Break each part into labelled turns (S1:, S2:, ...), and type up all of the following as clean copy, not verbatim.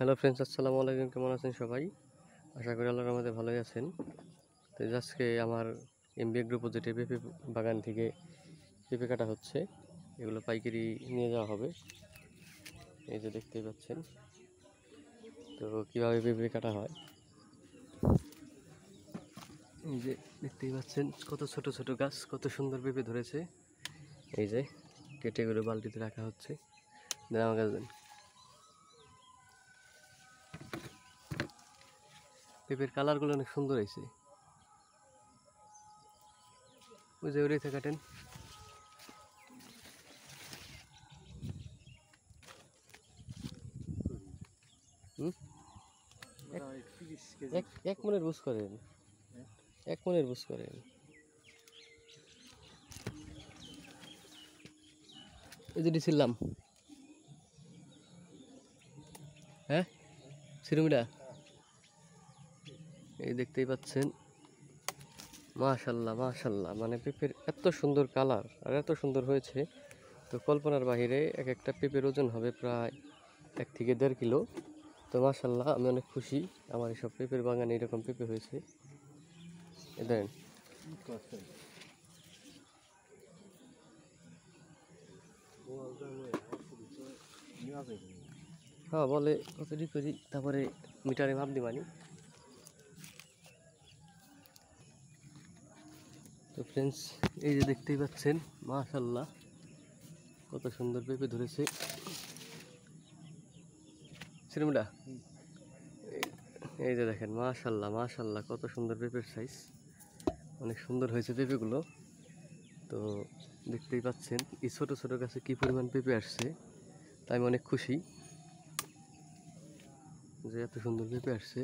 S1: Hello friends, আসসালামু আলাইকুম। কেমন আছেন সবাই? আশা করি আল্লাহর রহমতে ভালোই আছেন। তো আজকে আমার এমবিএ গ্রুপ প্রজেক্টে পেঁপে বাগান থেকে পেঁপে কাটা হচ্ছে। এগুলো পাইকারি নিয়ে যাওয়া হবে। এই যে দেখতেই পাচ্ছেন, তো কীভাবে পেঁপে কাটা হয়। এই যে দেখতেই পাচ্ছেন কত ছোট ছোট গাছ, কত সুন্দর পেঁপে ধরেছে। এই যে কেটে করে বালতিতে রাখা হচ্ছে। দেন আমার কাছে দেন। পেঁপের কালারগুলো অনেক সুন্দর হয়েছে। ওই যে ওরেতে কাটেন। এক মনের বুঝ করেন, এক মনের বুঝ করেন। এই যে ছিলাম, হ্যাঁ সিরুমিডা। এই দেখতেই পাচ্ছেন, মাশাল্লাহ মাশাল্লাহ, মানে পেঁপের এত সুন্দর কালার আর এত সুন্দর হয়েছে, তো কল্পনার বাহিরে। এক একটা পেঁপের ওজন হবে প্রায় 1 থেকে 1.5 কিলো। তো মাশাল্লাহ, আমি অনেক খুশি আমার এসব পেঁপের বাগানে এরকম পেঁপে হয়েছে। দেন হ্যাঁ বলে কতটি করি, তারপরে মিটারে মাপ দিবানি। তো ফ্রেন্ডস, এই যে দেখতেই পাচ্ছেন, মাশাল্লাহ কত সুন্দর পেঁপে ধরেছে। সিনেমাটা এই যে দেখেন, মাশাল্লাহ মাশাল্লাহ কত সুন্দর পেঁপের সাইজ, অনেক সুন্দর হয়েছে পেঁপেগুলো। তো দেখতেই পাচ্ছেন এই ছোট ছোট গাছে কি পরিমাণ পেঁপে আসছে, তাই আমি অনেক খুশি যে এত সুন্দর পেঁপে আসছে।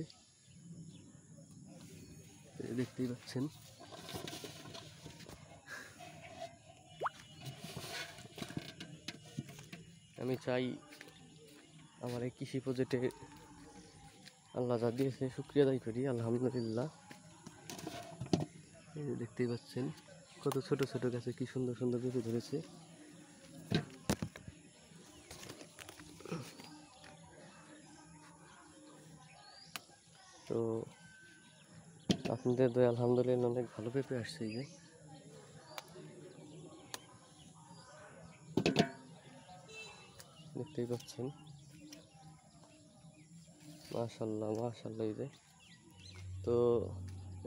S1: দেখতেই পাচ্ছেন, আমি চাই আমার এই কৃষি প্রজেক্টে আল্লাহ যা দিয়েছে শুক্রিয়া আদায় করি, আলহামদুলিল্লাহ। এই যে দেখতেই পাচ্ছেন কত ছোট ছোট গাছে কি সুন্দর সুন্দর পেঁপে ধরেছে। তো আপনাদের দয়া আলহামদুলিল্লাহ অনেক ভালো পেঁপে আসছে। এই যে দেখতেই পাচ্ছেন, মাশাল্লাহ মাশাল্লাহ। এই যে তো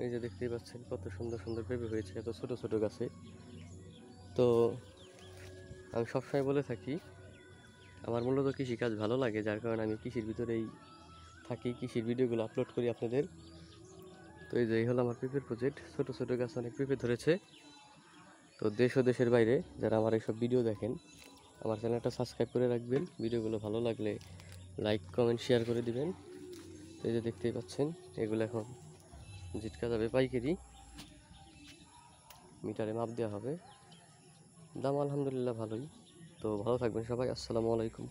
S1: এই যে দেখতেই পাচ্ছেন কত সুন্দর সুন্দর পেঁপে হয়েছে এত ছোট ছোট গাছে। তো আমি সবসময় বলে থাকি, আমার মূলত কৃষিকাজ ভালো লাগে, যার কারণে আমি কৃষির ভিতরেই থাকি, কৃষির ভিডিওগুলো আপলোড করি আপনাদের। তো এই যে এই হলো আমার পেঁপের প্রজেক্ট, ছোট ছোট গাছ অনেক পেঁপে ধরেছে। তো দেশ ও দেশের বাইরে যারা আমার এইসব ভিডিও দেখেন, আমার চ্যানেলটা সাবস্ক্রাইব করে রাখবেন। ভিডিওগুলো ভালো লাগলে লাইক কমেন্ট শেয়ার করে দিবেন। তো এই যে দেখতেই পাচ্ছেন, এগুলো এখন জিটকা যাবে পাইকারি, মিটারে মাপ দেওয়া হবে। দাম আলহামদুলিল্লাহ ভালোই। তো ভালো থাকবেন সবাই, আসসালামু আলাইকুম।